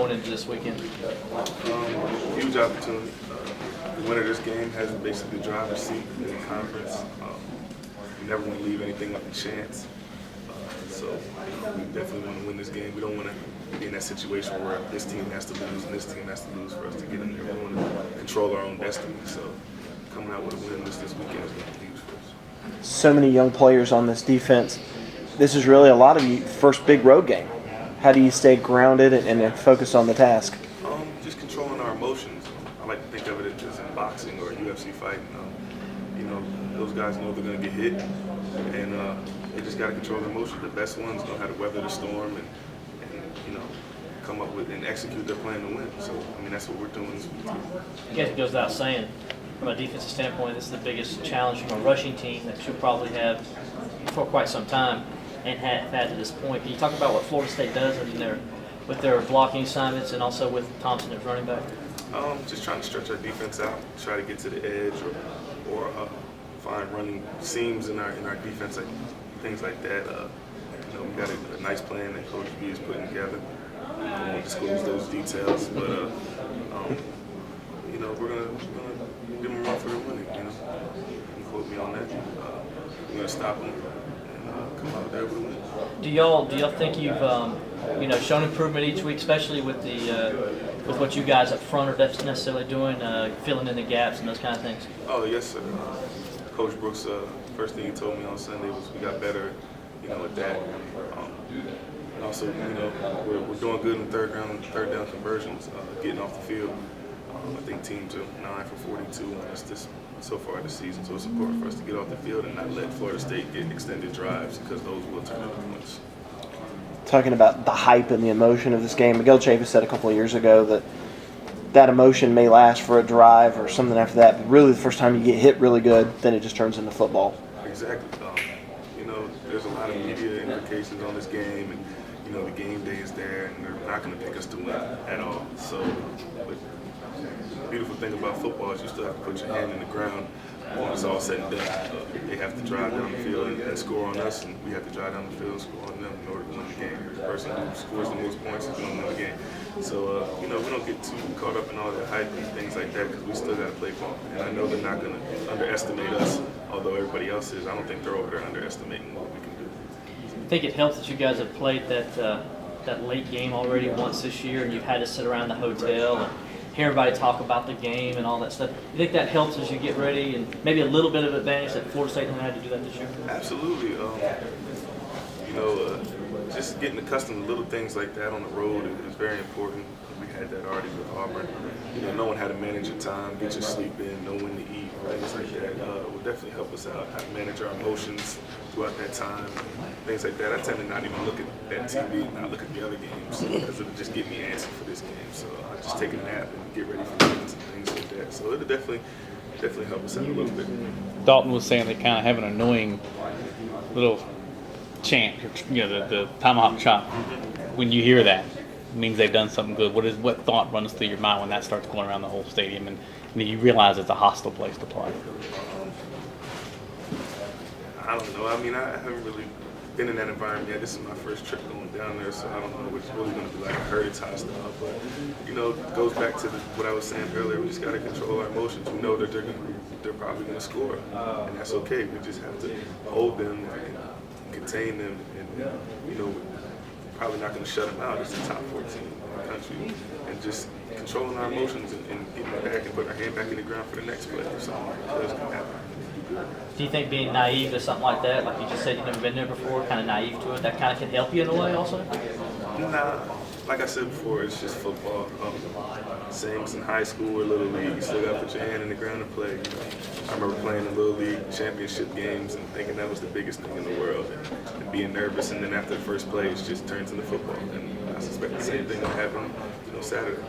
going into this weekend? Huge opportunity. The winner of this game has basically the driver's seat in the conference. We never want to leave anything up to chance. So we definitely want to win this game. We don't want to be in that situation where this team has to lose and this team has to lose for us to get in there. We want to control our own destiny. So coming out with a win this weekend is going to be huge for us. So many young players on this defense. This is really a lot of you first big road game. How do you stay grounded and focus on the task? Just controlling our emotions. I like to think of it as in boxing or a UFC fight. Those guys know they're going to get hit, and they just got to control their emotions. The best ones know how to weather the storm and come up with and execute their plan to win. So, that's what we're doing this week. I guess it goes without saying, from a defensive standpoint, this is the biggest challenge from a rushing team that you'll probably have for quite some time and have had to this point. Can you talk about what Florida State does with their blocking assignments and also with Thompson as running back? Just trying to stretch our defense out, try to get to the edge or find running seams in our defense, things like that. We got a nice plan that Coach B is putting together. I won't disclose those details, but we're gonna give them a run for their money. You can quote me on that. We're gonna stop them and come out there with a win. Do y'all think you've shown improvement each week, especially with with what you guys up front are necessarily doing, filling in the gaps and those kind of things? Oh yes, sir. Coach Brooks, first thing he told me on Sunday was we got better, at that. And also, we're doing good in third down conversions, getting off the field. I think teams are 9 for 42 on us so far this season. So it's important for us to get off the field and not let Florida State get extended drives because those will turn into points. Talking about the hype and the emotion of this game, Miguel Chavis said a couple of years ago that emotion may last for a drive or something after that, but really the first time you get hit really good, then it just turns into football. Exactly. There's a lot of media implications on this game, and the game day is there, and they're not going to pick us to win at all. So, but the beautiful thing about football is you still have to put your hand in the ground when it's all said and done. They have to drive down the field and score on us, and we have to drive down the field and score on them in order to win the game. The person who scores the most points is going to win the game. So, we don't get too caught up in all that hype and things like that because we still got to play ball. And I know they're not going to underestimate us, although everybody else is. I don't think they're over there underestimating what we can do. I think it helps that you guys have played that late game already once this year, and you've had to sit around the hotel and hear everybody talk about the game and all that stuff. You think that helps as you get ready, and maybe a little bit of advantage that Florida State hasn't had to do that this year? Absolutely. Just getting accustomed to little things like that on the road is very important. We had that already with Auburn. Knowing how to manage your time, get your sleep in, know when to eat, things like that will definitely help us out. How to manage our emotions throughout that time, things like that. I tend to not even look at that TV, not look at the other games because it'll just get me antsy for this game. So I just take a nap and get ready for games and things like that. So it'll definitely help us out a little bit. Dalton was saying they kind of have an annoying little chant, the tomahawk chop. When you hear that, it means they've done something good. What thought runs through your mind when that starts going around the whole stadium and you realize it's a hostile place to play? I don't know. I haven't really been in that environment yet. This is my first trip going down there, so I don't know what's really going to be like. I heard it's hostile, but it goes back to what I was saying earlier. We just got to control our emotions. We know that they're probably going to score, and that's okay. We just have to hold them and contain them, and probably not going to shut them out. It's the top 14 in the country, and just controlling our emotions and getting back and putting our hand back in the ground for the next play. If something does come happen. Do you think being naive to something like that, like you just said you've never been there before, kind of naive to it, that kind of can help you in a way also? Nah, like I said before, it's just football. Same as in high school or Little League, you still got to put your hand in the ground and play. I remember playing in Little League championship games and thinking that was the biggest thing in the world and being nervous, and then after the first play, it just turns into football. And I suspect the same thing will happen Saturday.